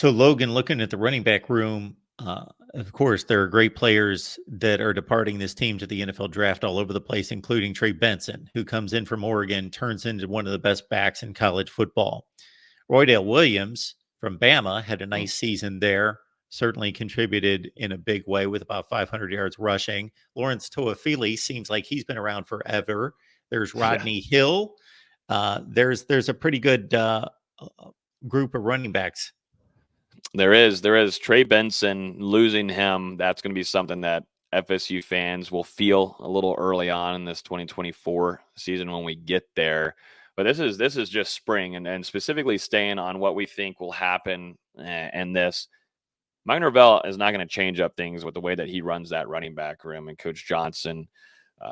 So, Logan, looking at the running back room, of course, there are great players that are departing this team to the NFL draft all over the place, including Trey Benson, who comes in from Oregon, turns into one of the best backs in college football. Roydale Williams from Bama had a Mm. nice season there, certainly contributed in a big way with about 500 yards rushing. Lawrence Toafili seems like he's been around forever. There's Yeah, Rodney Hill. There's a pretty good group of running backs. there is Trey Benson. Losing him, that's going to be something that FSU fans will feel a little early on in this 2024 season when we get there. But this is just spring, and specifically staying on what we think will happen. And this Mike Norvell is not going to change up things with the way that he runs that running back room, and Coach Johnson,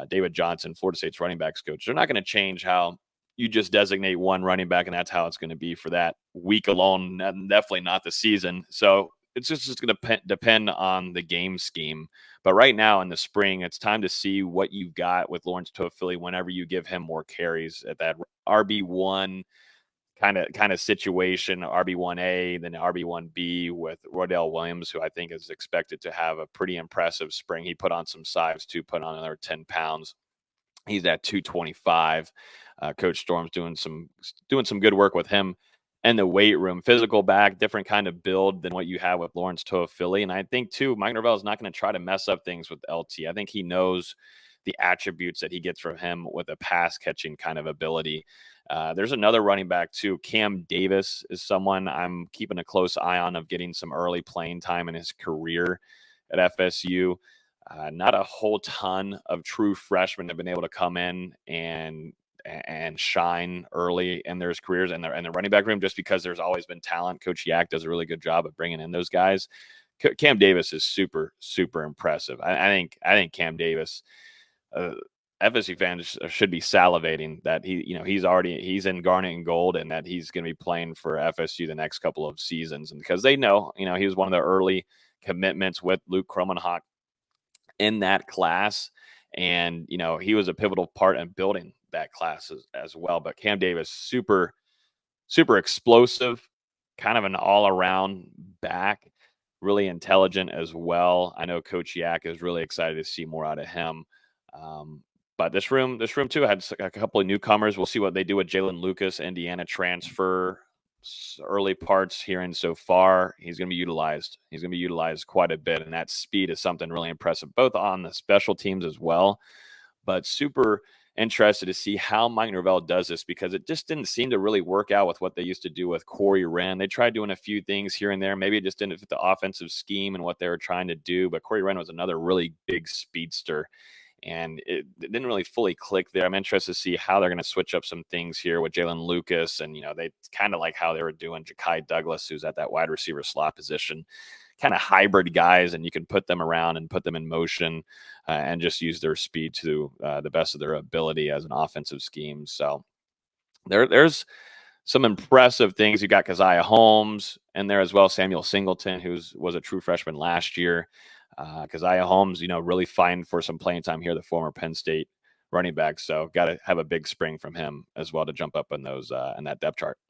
David Johnson, Florida State's running backs coach. They're not going to change how you just designate one running back, and that's how it's going to be for that week alone, and definitely not the season. So it's just going to depend on the game scheme. But right now in the spring, it's time to see what you've got with Lawrence Toafili whenever you give him more carries at that RB1 kind of situation, RB1A, then RB1B with Roydell Williams, who I think is expected to have a pretty impressive spring. He put on some size too, put on another 10 pounds. He's at 225. Coach Storm's doing some good work with him and the weight room. Physical back, different kind of build than what you have with Lawrence Toafili. And I think too, Mike Norvell is not going to try to mess up things with LT. I think he knows the attributes that he gets from him with a pass catching kind of ability. There's another running back too. Cam Davis is someone I'm keeping a close eye on of getting some early playing time in his career at FSU. Not a whole ton of true freshmen have been able to come in and shine early in their careers and the running back room, just because there's always been talent. Coach Yak does a really good job of bringing in those guys. Cam Davis is super, super impressive. I think Cam Davis, FSU fans should be salivating that he's in garnet and gold, and that he's going to be playing for FSU the next couple of seasons. And because they know, he was one of the early commitments with Luke Kromenhoek in that class. And, he was a pivotal part in building that class as well. But Cam Davis, super, super explosive, kind of an all around back, really intelligent as well. I know Coach Yak is really excited to see more out of him. But this room too had a couple of newcomers. We'll see what they do with Jalen Lucas, Indiana transfer. Early parts hearing so far, he's going to be utilized. He's going to be utilized quite a bit, and that speed is something really impressive, both on the special teams as well. But super interested to see how Mike Norvell does this, because it just didn't seem to really work out with what they used to do with Corey Wren. They tried doing a few things here and there. Maybe it just didn't fit the offensive scheme and what they were trying to do. But Corey Wren was another really big speedster, and it didn't really fully click there. I'm interested to see how they're going to switch up some things here with Jalen Lucas. And, they kind of like how they were doing Ja'Kai Douglas, who's at that wide receiver slot position, kind of hybrid guys, and you can put them around and put them in motion and just use their speed to the best of their ability as an offensive scheme. So there's some impressive things. You got Keziah Holmes in there as well, Samuel Singleton, who was a true freshman last year. Keziah Holmes, really fighting for some playing time here, the former Penn State running back. So got to have a big spring from him as well to jump up in those in that depth chart.